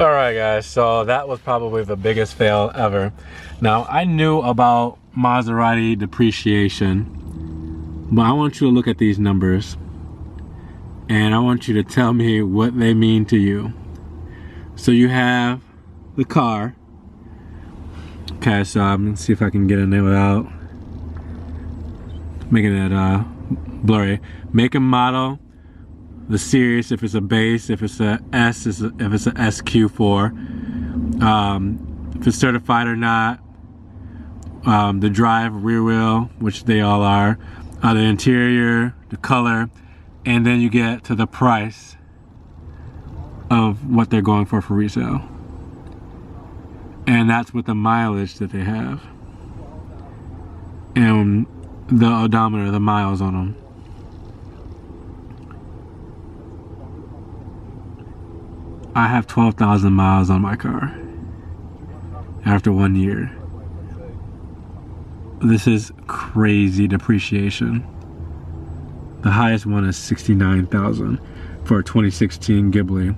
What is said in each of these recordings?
All right, guys, so that was probably the biggest fail ever. Now, I knew about Maserati depreciation, but I want you to look at these numbers and I want you to tell me what they mean to you. So you have the car. Okay, so I'm gonna see if I can get in there without making it blurry. Make and model, the series, if it's a base, if it's a S, if it's a SQ4, if it's certified or not, the drive, rear wheel, which they all are, the interior, the color, and then you get to the price of what they're going for resale. And that's with the mileage that they have. And the odometer, the miles on them. I have 12,000 miles on my car after 1 year. This is crazy depreciation. The highest one is 69,000 for a 2016 Ghibli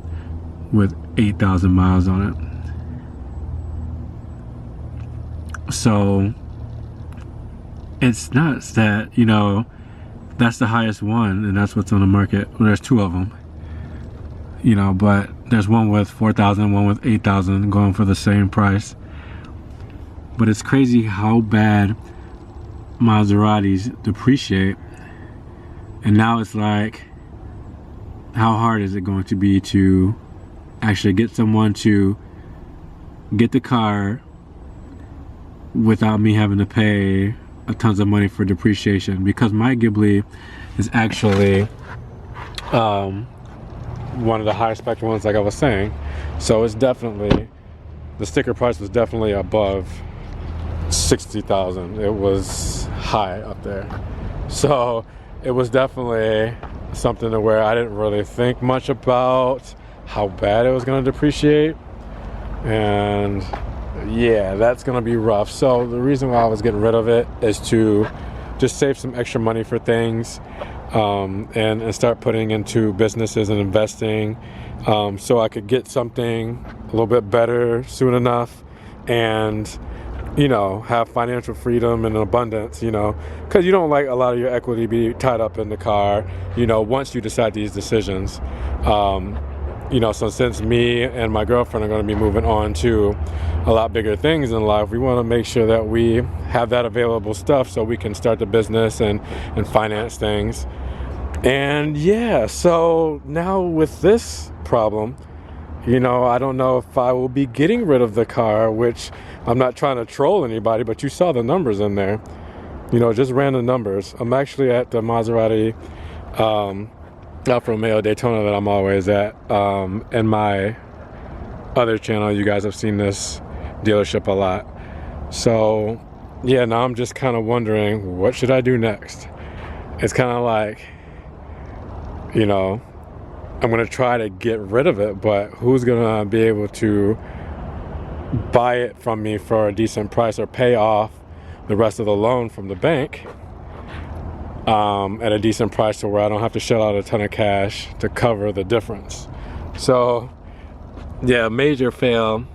with 8,000 miles on it. So it's nuts that, you know, that's the highest one and that's what's on the market. Well, there's two of them, you know, but there's one with 4,000, one with 8,000 going for the same price. But it's crazy how bad Maseratis depreciate. And now it's like, how hard is it going to be to actually get someone to get the car without me having to pay a tons of money for depreciation? Because my Ghibli is actually one of the higher spec ones, like I was saying. So it's definitely, the sticker price was definitely above 60,000. It was high up there. So it was definitely something to where I didn't really think much about how bad it was going to depreciate. And yeah, that's going to be rough. So the reason why I was getting rid of it is to just save some extra money for things, and start putting into businesses and investing, so I could get something a little bit better soon enough and, you know, have financial freedom and abundance, you know, because you don't like a lot of your equity be tied up in the car, you know, once you decide these decisions. You know, so since me and my girlfriend are going to be moving on to a lot bigger things in life, we want to make sure that we have that available stuff so we can start the business and finance things. And yeah, so now with this problem, you know, I don't know if I will be getting rid of the car, which I'm not trying to troll anybody, but you saw the numbers in there, you know, just random numbers. I'm actually at the Maserati Alfa Romeo Daytona that I'm always at. In my other channel, you guys have seen this dealership a lot. So yeah, now I'm just kind of wondering, what should I do next? It's kind of like, you know, I'm gonna try to get rid of it, but who's gonna be able to buy it from me for a decent price or pay off the rest of the loan from the bank at a decent price to where I don't have to shell out a ton of cash to cover the difference? So yeah, major fail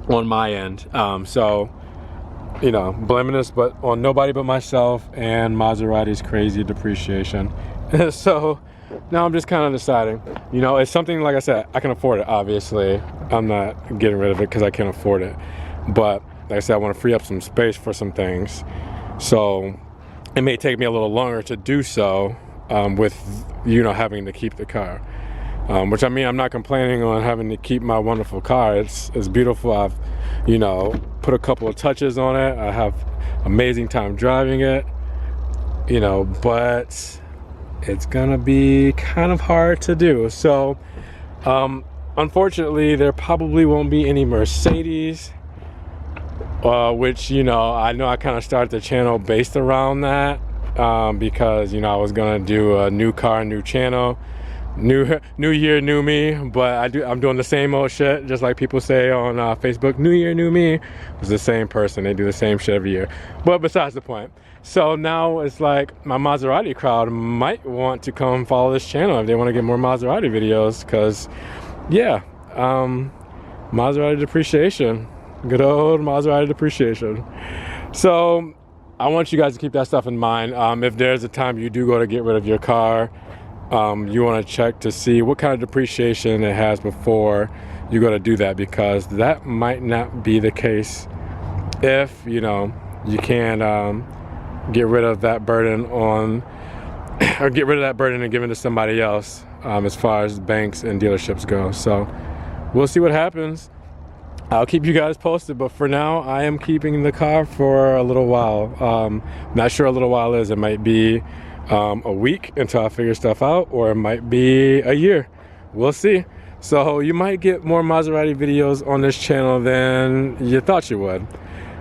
on my end. So, you know, blaming this but on nobody but myself and Maserati's crazy depreciation. So now I'm just kind of deciding, you know, it's something, like I said, I can afford it. Obviously I'm not getting rid of it because I can't afford it, but like I said, I want to free up some space for some things. So it may take me a little longer to do so, with, you know, having to keep the car, which, I mean, I'm not complaining on having to keep my wonderful car. It's beautiful. I've, you know, put a couple of touches on it. I have amazing time driving it, you know, but it's gonna be kind of hard to do. So unfortunately there probably won't be any Mercedes, which, you know I kind of started the channel based around that, because, you know, I was gonna do a new car, new channel, new year, new me. But I'm doing the same old shit, just like people say on Facebook, new year, new me. It's the same person, they do the same shit every year. But besides the point. So now it's like my Maserati crowd might want to come follow this channel if they want to get more Maserati videos, because yeah, Maserati depreciation. Good old Maserati depreciation. So I want you guys to keep that stuff in mind. If there's a time you do go to get rid of your car, you want to check to see what kind of depreciation it has before you go to do that, because that might not be the case if you can get rid of that burden on or get rid of that burden and give it to somebody else, as far as banks and dealerships go. So we'll see what happens. I'll keep you guys posted, but for now I am keeping the car for a little while. Not sure a little while is. It might be a week until I figure stuff out, or it might be a year. We'll see. So you might get more Maserati videos on this channel than you thought you would.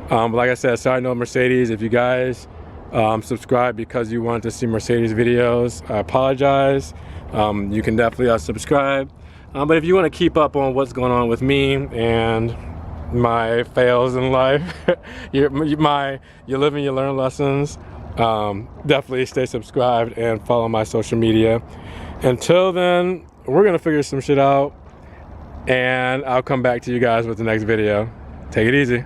But like I said, sorry no Mercedes. If you guys subscribe because you wanted to see Mercedes videos, I apologize. You can definitely unsubscribe. But if you want to keep up on what's going on with me and my fails in life, you live and you learn lessons, definitely stay subscribed and follow my social media. Until then, we're gonna figure some shit out, and I'll come back to you guys with the next video. Take it easy.